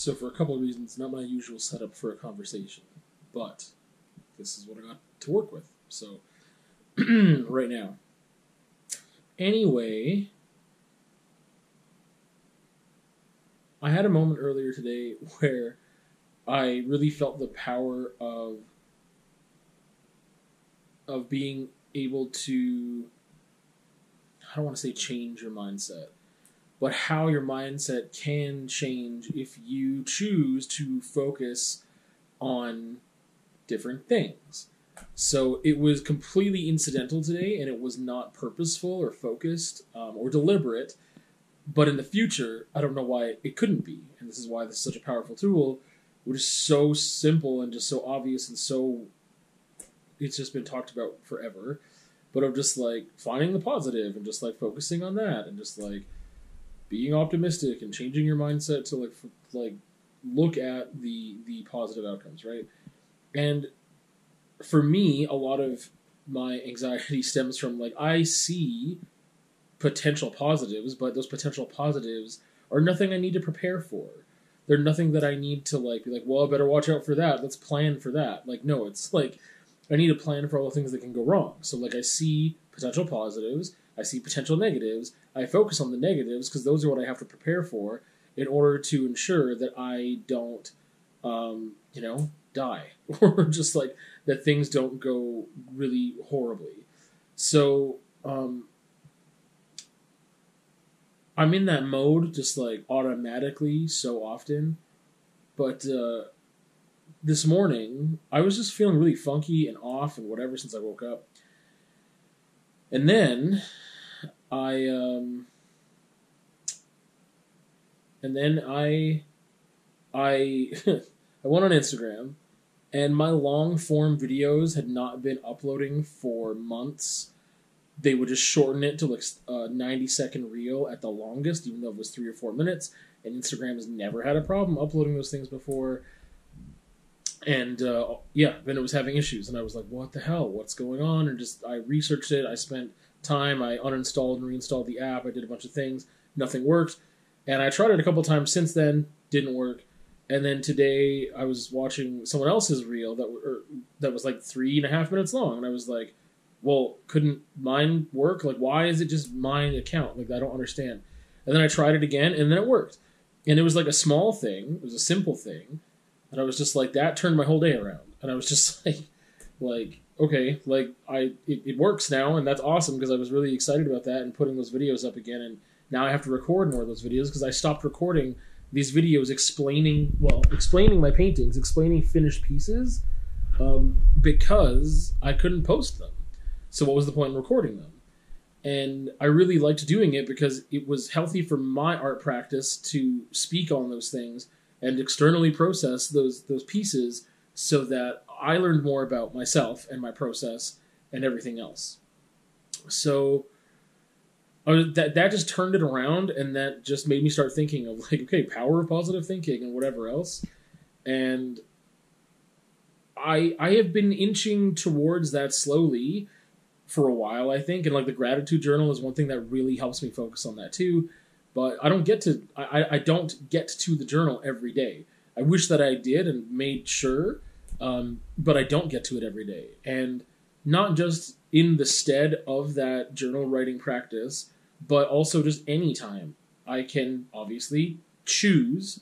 So for a couple of reasons, not my usual setup for a conversation, but this is what I got to work with. So right now. Anyway, I had a moment earlier today where I really felt the power of being able to, I don't want to say change your mindset, but how your mindset can change if you choose to focus on different things. So it was completely incidental today, and it was not purposeful or focused or deliberate. But in the future, I don't know why it couldn't be. And this is why this is such a powerful tool, which is so simple and just so obvious and so, it's just been talked about forever. But of just like finding the positive and just like focusing on that and just like being optimistic and changing your mindset to like look at the positive outcomes, right? And for me, a lot of my anxiety stems from like I see potential positives, but those potential positives are nothing I need to prepare for. They're nothing that I need to like be like, well, I better watch out for that. Let's plan for that. Like, no, it's like I need to plan for all the things that can go wrong. So like I see potential positives, I see potential negatives, I focus on the negatives because those are what I have to prepare for in order to ensure that I don't, die or just like that things don't go really horribly. So, I'm in that mode just like automatically so often, but this morning I was just feeling really funky and off and whatever since I woke up, and then I I went on Instagram, and my long form videos had not been uploading for months. They would just shorten it to like a 90-second reel at the longest, even though it was 3 or 4 minutes. And Instagram has never had a problem uploading those things before. And then it was having issues. And I was like, what the hell? What's going on? And I researched it. I spent time. I uninstalled and reinstalled the app. I did a bunch of things. Nothing worked. And I tried it a couple times since then. Didn't work. And then today I was watching someone else's reel that was like 3.5 minutes long. And I was like, well, couldn't mine work? Like, why is it just my account? Like, I don't understand. And then I tried it again, and then it worked. And it was like a small thing. It was a simple thing. And I was just like, that turned my whole day around. And I was just like, okay, like, it works now, and that's awesome, because I was really excited about that and putting those videos up again. And now I have to record more of those videos, because I stopped recording these videos explaining my paintings, explaining finished pieces, because I couldn't post them. So what was the point in recording them? And I really liked doing it because it was healthy for my art practice to speak on those things and externally process those pieces so that I learned more about myself and my process and everything else. So that just turned it around, and that just made me start thinking of like, okay, power of positive thinking and whatever else. And I have been inching towards that slowly for a while, I think, and like the gratitude journal is one thing that really helps me focus on that too. But I don't get to the journal every day. I wish that I did and made sure, but I don't get to it every day. And not just in the stead of that journal writing practice, but also just any time I can obviously choose,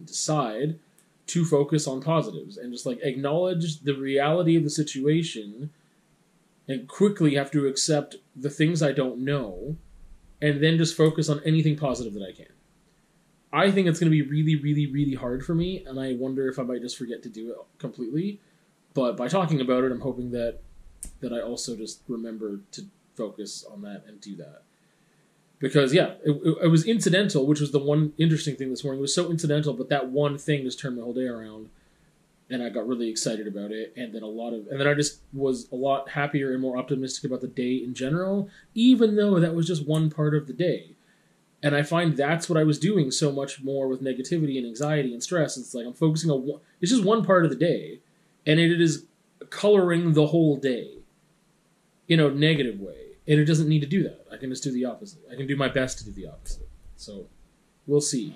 decide to focus on positives and just like acknowledge the reality of the situation and quickly have to accept the things I don't know, and then just focus on anything positive that I can. I think it's going to be really, really, really hard for me, and I wonder if I might just forget to do it completely. But by talking about it, I'm hoping that I also just remember to focus on that and do that. Because, yeah, it was incidental, which was the one interesting thing this morning. It was so incidental, but that one thing just turned my whole day around. And I got really excited about it, and then I just was a lot happier and more optimistic about the day in general, even though that was just one part of the day. And I find that's what I was doing so much more with negativity and anxiety and stress. It's like I'm focusing on it's just one part of the day, and it is coloring the whole day in a negative way. And it doesn't need to do that. I can just do the opposite. I can do my best to do the opposite. So, we'll see.